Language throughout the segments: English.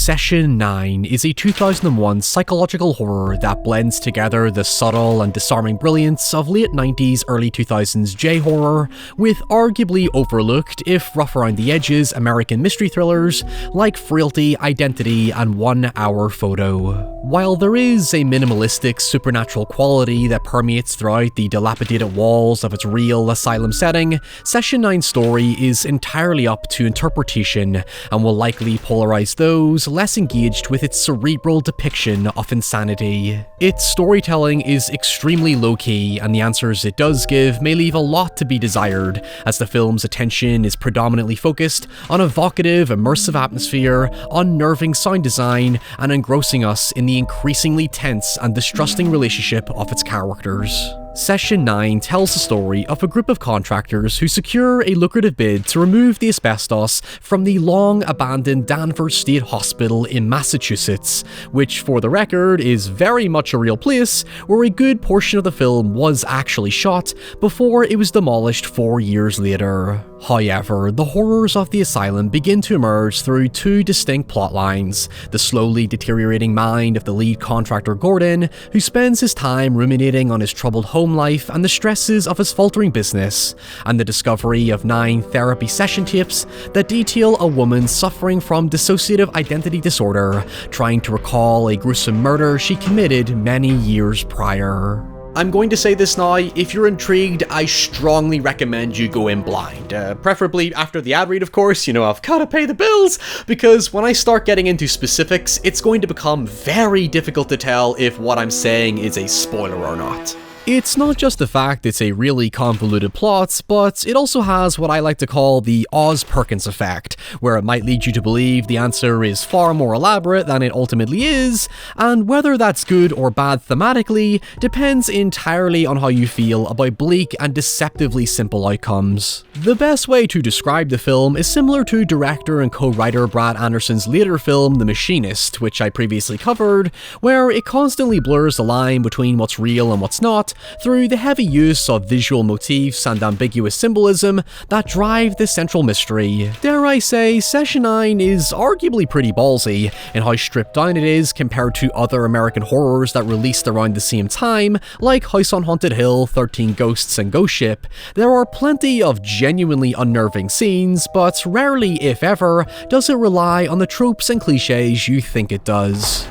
Session 9 is a 2001 psychological horror that blends together the subtle and disarming brilliance of late 90s, early 2000s J-horror with arguably overlooked, if rough around the edges, American mystery thrillers like Frailty, Identity, and 1 Hour Photo. While there is a minimalistic supernatural quality that permeates throughout the dilapidated walls of its real asylum setting, Session 9's story is entirely up to interpretation and will likely polarize those less engaged with its cerebral depiction of insanity. Its storytelling is extremely low-key, and the answers it does give may leave a lot to be desired, as the film's attention is predominantly focused on evocative, immersive atmosphere, unnerving sound design, and engrossing us in the increasingly tense and distrusting relationship of its characters. Session 9 tells the story of a group of contractors who secure a lucrative bid to remove the asbestos from the long-abandoned Danvers State Hospital in Massachusetts, which, for the record, is very much a real place where a good portion of the film was actually shot before it was demolished 4 years later. However, the horrors of the asylum begin to emerge through two distinct plot lines: the slowly deteriorating mind of the lead contractor Gordon, who spends his time ruminating on his troubled home life and the stresses of his faltering business, and the discovery of 9 therapy session tapes that detail a woman suffering from dissociative identity disorder, trying to recall a gruesome murder she committed many years prior. I'm going to say this now, if you're intrigued, I strongly recommend you go in blind. Preferably after the ad read, of course, I've gotta pay the bills, because when I start getting into specifics, it's going to become very difficult to tell if what I'm saying is a spoiler or not. It's not just the fact it's a really convoluted plot, but it also has what I like to call the Oz Perkins effect, where it might lead you to believe the answer is far more elaborate than it ultimately is, and whether that's good or bad thematically depends entirely on how you feel about bleak and deceptively simple outcomes. The best way to describe the film is similar to director and co-writer Brad Anderson's later film The Machinist, which I previously covered, where it constantly blurs the line between what's real and what's not, through the heavy use of visual motifs and ambiguous symbolism that drive the central mystery. Dare I say, Session 9 is arguably pretty ballsy in how stripped down it is compared to other American horrors that released around the same time, like House on Haunted Hill, 13 Ghosts, and Ghost Ship. There are plenty of genuinely unnerving scenes, but rarely, if ever, does it rely on the tropes and cliches you think it does.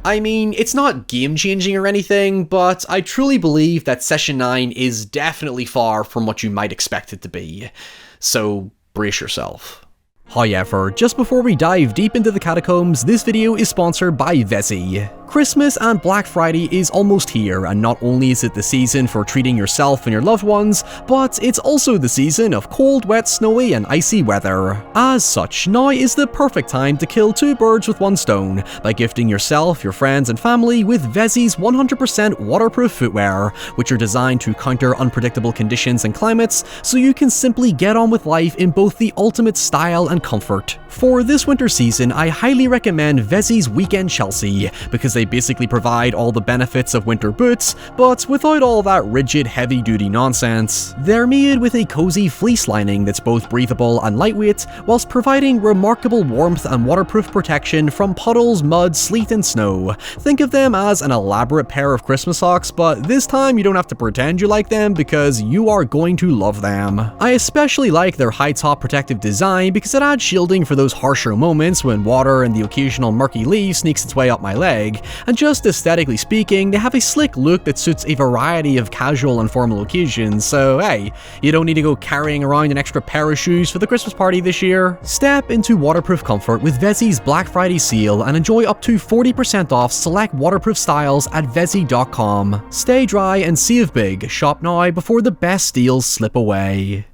I mean, it's not game-changing or anything, but I truly believe that Session 9 is definitely far from what you might expect it to be. So, brace yourself. However, just before we dive deep into the catacombs, this video is sponsored by Vezi. Christmas and Black Friday is almost here, and not only is it the season for treating yourself and your loved ones, but it's also the season of cold, wet, snowy, and icy weather. As such, now is the perfect time to kill 2 birds with 1 stone by gifting yourself, your friends, and family with Vezi's 100% waterproof footwear, which are designed to counter unpredictable conditions and climates, so you can simply get on with life in both the ultimate style and comfort. For this winter season, I highly recommend Vezi's Weekend Chelsea, because they basically provide all the benefits of winter boots, but without all that rigid, heavy-duty nonsense. They're made with a cozy fleece lining that's both breathable and lightweight, whilst providing remarkable warmth and waterproof protection from puddles, mud, sleet, and snow. Think of them as an elaborate pair of Christmas socks, but this time you don't have to pretend you like them, because you are going to love them. I especially like their high-top protective design because it adds shielding for those harsher moments when water and the occasional murky leaf sneaks its way up my leg, and just aesthetically speaking, they have a slick look that suits a variety of casual and formal occasions, so hey, you don't need to go carrying around an extra pair of shoes for the Christmas party this year. Step into waterproof comfort with Vezi's Black Friday sale and enjoy up to 40% off select waterproof styles at Vezi.com. Stay dry and save big. Shop now before the best deals slip away.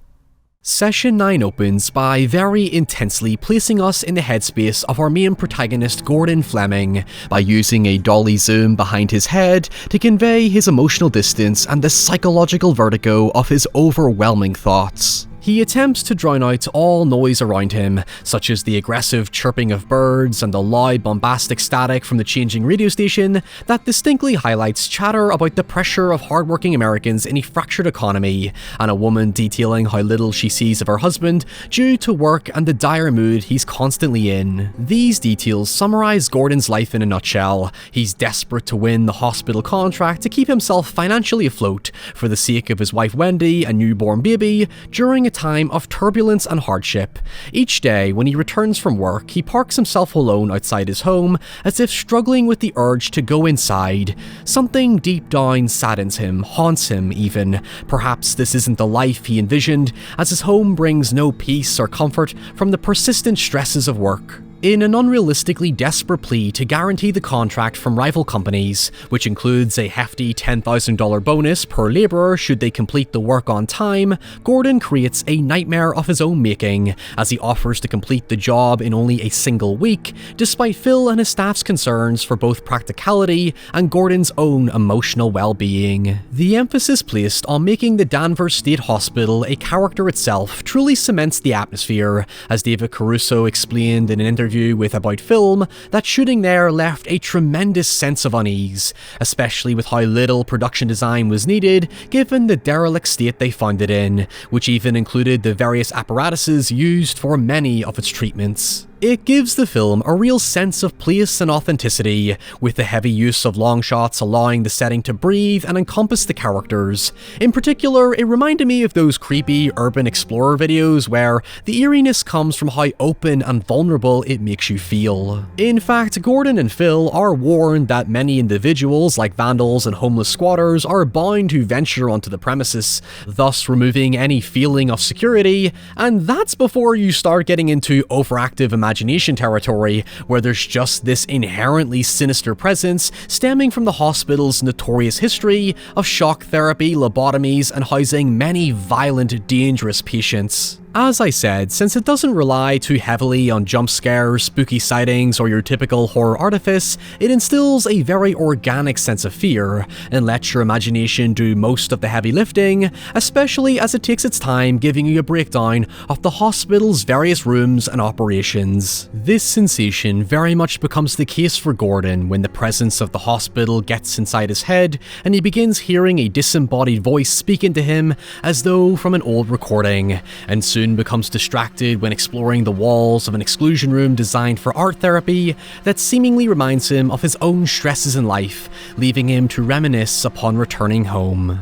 Session 9 opens by very intensely placing us in the headspace of our main protagonist Gordon Fleming by using a dolly zoom behind his head to convey his emotional distance and the psychological vertigo of his overwhelming thoughts. He attempts to drown out all noise around him, such as the aggressive chirping of birds and the loud bombastic static from the changing radio station that distinctly highlights chatter about the pressure of hardworking Americans in a fractured economy, and a woman detailing how little she sees of her husband due to work and the dire mood he's constantly in. These details summarize Gordon's life in a nutshell. He's desperate to win the hospital contract to keep himself financially afloat for the sake of his wife Wendy and newborn baby during a time of turbulence and hardship. Each day when he returns from work, he parks himself alone outside his home as if struggling with the urge to go inside. Something deep down saddens him, haunts him even. Perhaps this isn't the life he envisioned, as his home brings no peace or comfort from the persistent stresses of work. In an unrealistically desperate plea to guarantee the contract from rival companies, which includes a hefty $10,000 bonus per labourer should they complete the work on time, Gordon creates a nightmare of his own making, as he offers to complete the job in only a single week, despite Phil and his staff's concerns for both practicality and Gordon's own emotional well-being. The emphasis placed on making the Danvers State Hospital a character itself truly cements the atmosphere, as David Caruso explained in an interview with About Film that shooting there left a tremendous sense of unease, especially with how little production design was needed given the derelict state they found it in, which even included the various apparatuses used for many of its treatments. It gives the film a real sense of place and authenticity, with the heavy use of long shots allowing the setting to breathe and encompass the characters. In particular, it reminded me of those creepy urban explorer videos where the eeriness comes from how open and vulnerable it makes you feel. In fact, Gordon and Phil are warned that many individuals like vandals and homeless squatters are bound to venture onto the premises, thus removing any feeling of security, and that's before you start getting into overactive imagination territory, where there's just this inherently sinister presence stemming from the hospital's notorious history of shock therapy, lobotomies, and housing many violent, dangerous patients. As I said, since it doesn't rely too heavily on jump scares, spooky sightings, or your typical horror artifice, it instills a very organic sense of fear, and lets your imagination do most of the heavy lifting, especially as it takes its time giving you a breakdown of the hospital's various rooms and operations. This sensation very much becomes the case for Gordon when the presence of the hospital gets inside his head, and he begins hearing a disembodied voice speaking to him as though from an old recording, and soon becomes distracted when exploring the walls of an exclusion room designed for art therapy that seemingly reminds him of his own stresses in life, leaving him to reminisce upon returning home.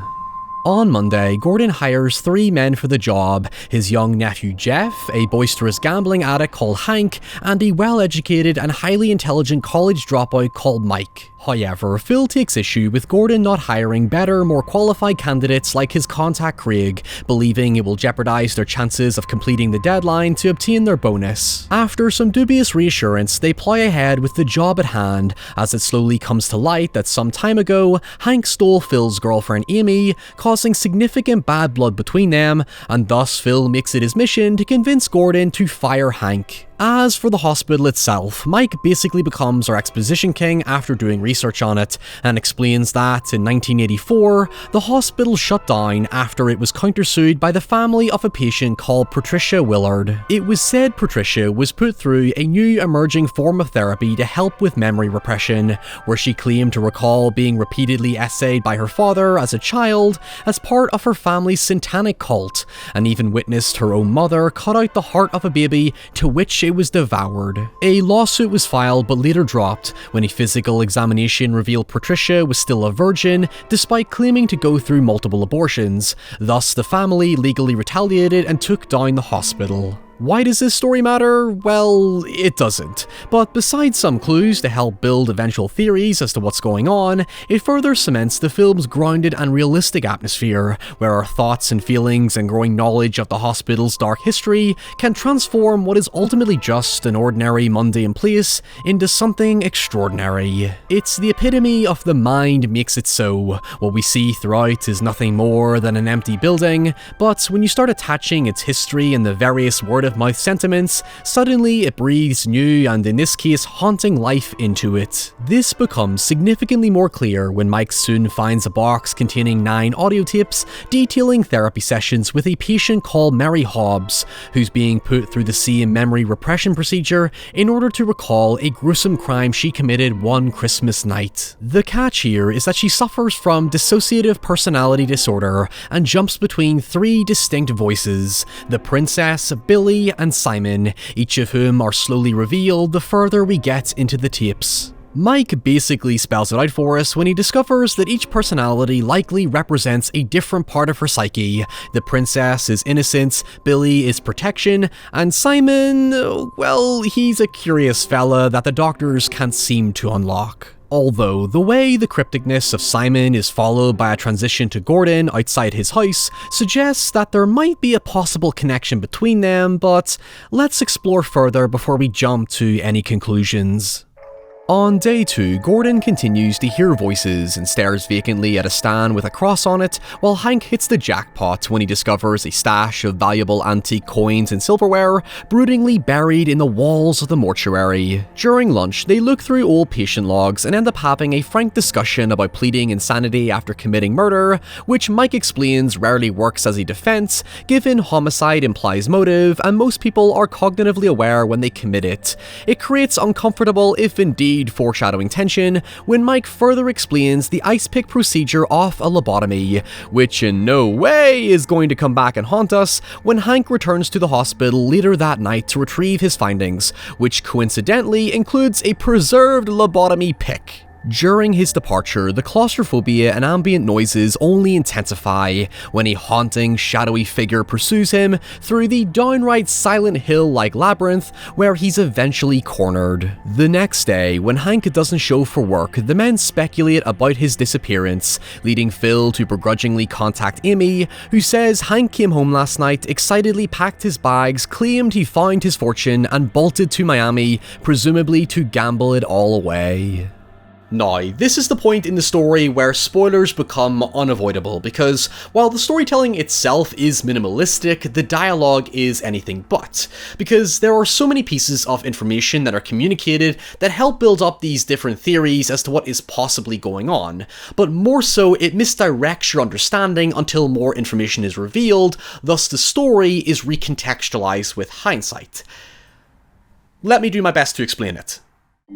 On Monday, Gordon hires 3 men for the job: his young nephew Jeff, a boisterous gambling addict called Hank, and a well-educated and highly intelligent college dropout called Mike. However, Phil takes issue with Gordon not hiring better, more qualified candidates like his contact Craig, believing it will jeopardize their chances of completing the deadline to obtain their bonus. After some dubious reassurance, they plow ahead with the job at hand, as it slowly comes to light that some time ago, Hank stole Phil's girlfriend Amy, causing significant bad blood between them, and thus Phil makes it his mission to convince Gordon to fire Hank. As for the hospital itself, Mike basically becomes our exposition king after doing research on it, and explains that in 1984, the hospital shut down after it was countersued by the family of a patient called Patricia Willard. It was said Patricia was put through a new emerging form of therapy to help with memory repression, where she claimed to recall being repeatedly essayed by her father as a child as part of her family's satanic cult, and even witnessed her own mother cut out the heart of a baby, to which it was devoured. A lawsuit was filed but later dropped when a physical examination revealed Patricia was still a virgin despite claiming to go through multiple abortions. Thus, the family legally retaliated and took down the hospital. Why does this story matter? Well, it doesn't. But besides some clues to help build eventual theories as to what's going on, it further cements the film's grounded and realistic atmosphere, where our thoughts and feelings and growing knowledge of the hospital's dark history can transform what is ultimately just an ordinary, mundane place into something extraordinary. It's the epitome of the mind makes it so. What we see throughout is nothing more than an empty building, but when you start attaching its history and the various word word-of-mouth sentiments, suddenly it breathes new and, in this case, haunting life into it. This becomes significantly more clear when Mike soon finds a box containing 9 audio tapes detailing therapy sessions with a patient called Mary Hobbs, who's being put through the same memory repression procedure in order to recall a gruesome crime she committed one Christmas night. The catch here is that she suffers from dissociative personality disorder and jumps between 3 distinct voices: the princess, Billy, and Simon, each of whom are slowly revealed the further we get into the tapes. Mike basically spells it out for us when he discovers that each personality likely represents a different part of her psyche. The princess is innocence, Billy is protection, and Simon, well, he's a curious fella that the doctors can't seem to unlock. Although, the way the crypticness of Simon is followed by a transition to Gordon outside his house suggests that there might be a possible connection between them, but let's explore further before we jump to any conclusions. On day 2, Gordon continues to hear voices and stares vacantly at a stand with a cross on it, while Hank hits the jackpot when he discovers a stash of valuable antique coins and silverware broodingly buried in the walls of the mortuary. During lunch, they look through old patient logs and end up having a frank discussion about pleading insanity after committing murder, which Mike explains rarely works as a defense, given homicide implies motive and most people are cognitively aware when they commit it. It creates uncomfortable, if indeed foreshadowing tension, when Mike further explains the ice pick procedure of a lobotomy, which in no way is going to come back and haunt us when Hank returns to the hospital later that night to retrieve his findings, which coincidentally includes a preserved lobotomy pick. During his departure, the claustrophobia and ambient noises only intensify when a haunting, shadowy figure pursues him through the downright Silent Hill-like labyrinth where he's eventually cornered. The next day, when Hank doesn't show for work, the men speculate about his disappearance, leading Phil to begrudgingly contact Amy, who says Hank came home last night, excitedly packed his bags, claimed he found his fortune, and bolted to Miami, presumably to gamble it all away. Now, this is the point in the story where spoilers become unavoidable, because while the storytelling itself is minimalistic, the dialogue is anything but, because there are so many pieces of information that are communicated that help build up these different theories as to what is possibly going on, but more so it misdirects your understanding until more information is revealed, thus the story is recontextualized with hindsight. Let me do my best to explain it.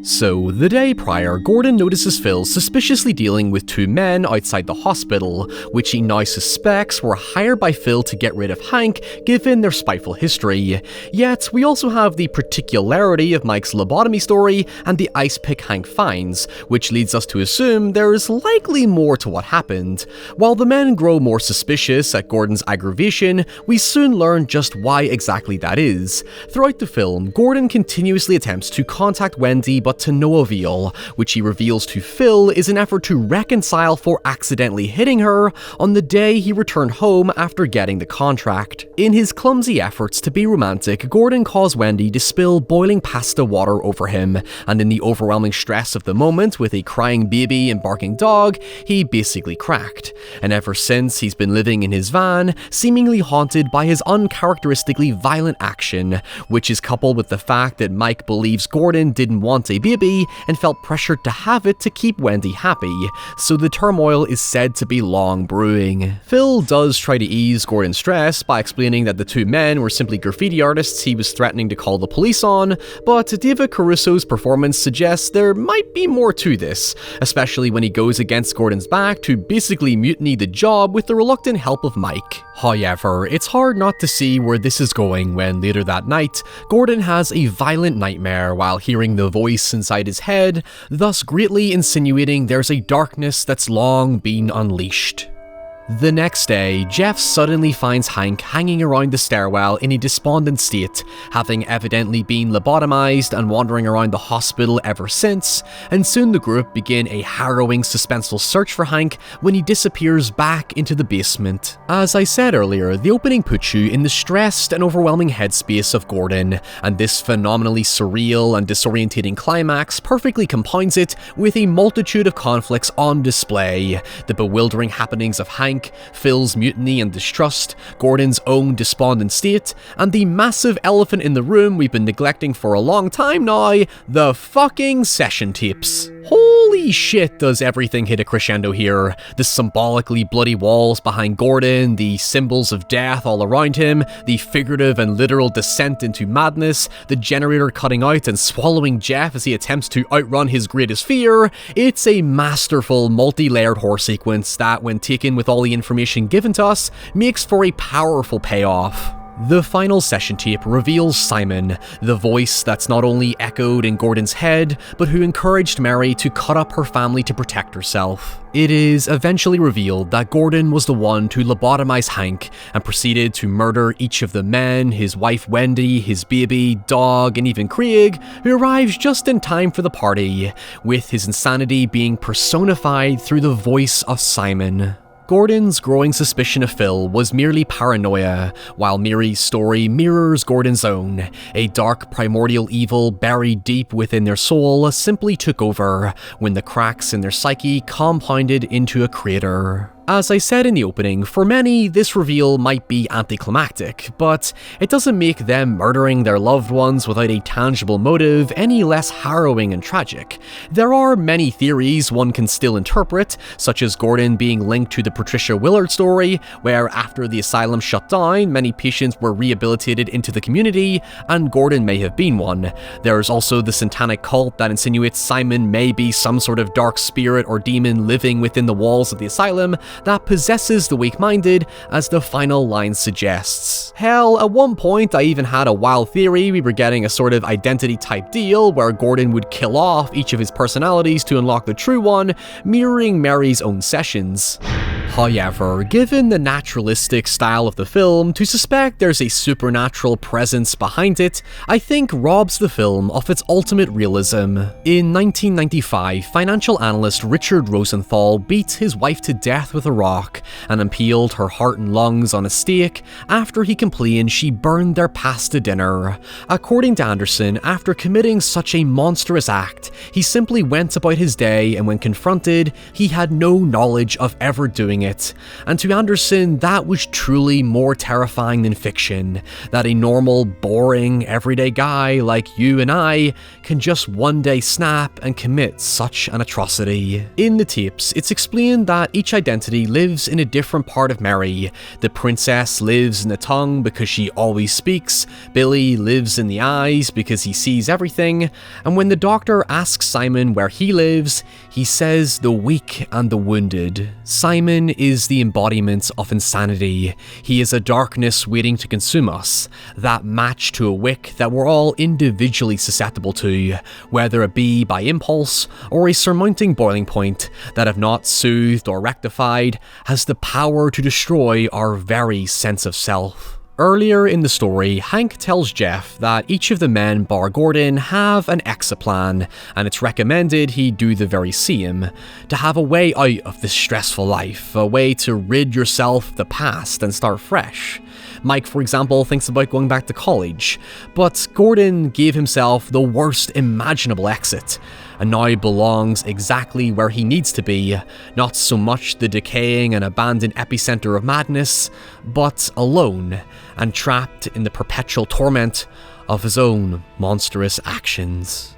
So, the day prior, Gordon notices Phil suspiciously dealing with 2 men outside the hospital, which he now suspects were hired by Phil to get rid of Hank, given their spiteful history. Yet, we also have the particularity of Mike's lobotomy story and the ice pick Hank finds, which leads us to assume there is likely more to what happened. While the men grow more suspicious at Gordon's aggravation, we soon learn just why exactly that is. Throughout the film, Gordon continuously attempts to contact Wendy, but to no avail, which he reveals to Phil is an effort to reconcile for accidentally hitting her on the day he returned home after getting the contract. In his clumsy efforts to be romantic, Gordon caused Wendy to spill boiling pasta water over him, and in the overwhelming stress of the moment with a crying baby and barking dog, he basically cracked. And ever since, he's been living in his van, seemingly haunted by his uncharacteristically violent action, which is coupled with the fact that Mike believes Gordon didn't want a baby and felt pressured to have it to keep Wendy happy, so the turmoil is said to be long brewing. Phil does try to ease Gordon's stress by explaining that the 2 men were simply graffiti artists he was threatening to call the police on, but David Caruso's performance suggests there might be more to this, especially when he goes against Gordon's back to basically mutiny the job with the reluctant help of Mike. However, it's hard not to see where this is going when later that night, Gordon has a violent nightmare while hearing the voice inside his head, thus greatly insinuating there's a darkness that's long been unleashed. The next day, Jeff suddenly finds Hank hanging around the stairwell in a despondent state, having evidently been lobotomized and wandering around the hospital ever since, and soon the group begin a harrowing, suspenseful search for Hank when he disappears back into the basement. As I said earlier, the opening puts you in the stressed and overwhelming headspace of Gordon, and this phenomenally surreal and disorientating climax perfectly compounds it with a multitude of conflicts on display: the bewildering happenings of Hank Hank, Phil's mutiny and distrust, Gordon's own despondent state, and the massive elephant in the room we've been neglecting for a long time now, the fucking session tapes. Holy shit, does everything hit a crescendo here. The symbolically bloody walls behind Gordon, the symbols of death all around him, the figurative and literal descent into madness, the generator cutting out and swallowing Jeff as he attempts to outrun his greatest fear. It's a masterful, multi-layered horror sequence that, when taken with all the information given to us, makes for a powerful payoff. The final session tape reveals Simon, the voice that's not only echoed in Gordon's head, but who encouraged Mary to cut up her family to protect herself. It is eventually revealed that Gordon was the one to lobotomize Hank and proceeded to murder each of the men, his wife Wendy, his baby, dog, and even Craig, who arrives just in time for the party, with his insanity being personified through the voice of Simon. Gordon's growing suspicion of Phil was merely paranoia, while Mary's story mirrors Gordon's own. A dark primordial evil buried deep within their soul simply took over when the cracks in their psyche compounded into a crater. As I said in the opening, for many, this reveal might be anticlimactic, but it doesn't make them murdering their loved ones without a tangible motive any less harrowing and tragic. There are many theories one can still interpret, such as Gordon being linked to the Patricia Willard story, where after the asylum shut down, many patients were rehabilitated into the community, and Gordon may have been one. There's also the satanic cult that insinuates Simon may be some sort of dark spirit or demon living within the walls of the asylum that possesses the weak-minded, as the final line suggests. Hell, at one point I even had a wild theory we were getting a sort of identity-type deal where Gordon would kill off each of his personalities to unlock the true one, mirroring Mary's own sessions. However, given the naturalistic style of the film, to suspect there's a supernatural presence behind it, I think robs the film of its ultimate realism. In 1995, financial analyst Richard Rosenthal beat his wife to death with a rock and impaled her heart and lungs on a stake after he complained she burned their pasta dinner. According to Anderson, after committing such a monstrous act, he simply went about his day, and when confronted, he had no knowledge of ever doing it. And to Anderson, that was truly more terrifying than fiction, that a normal, boring, everyday guy like you and I can just one day snap and commit such an atrocity. In the tapes, it's explained that each identity lives in a different part of Mary. The princess lives in the tongue because she always speaks, Billy lives in the eyes because he sees everything, and when the doctor asks Simon where he lives, he says the weak and the wounded. Simon is the embodiment of insanity. He is a darkness waiting to consume us, that match to a wick that we're all individually susceptible to, whether it be by impulse or a surmounting boiling point that, if not soothed or rectified, has the power to destroy our very sense of self. Earlier in the story, Hank tells Jeff that each of the men bar Gordon have an exit plan, and it's recommended he do the very same, to have a way out of this stressful life, a way to rid yourself of the past and start fresh. Mike, for example, thinks about going back to college, but Gordon gave himself the worst imaginable exit, and now belongs exactly where he needs to be, not so much the decaying and abandoned epicenter of madness, but alone, and trapped in the perpetual torment of his own monstrous actions.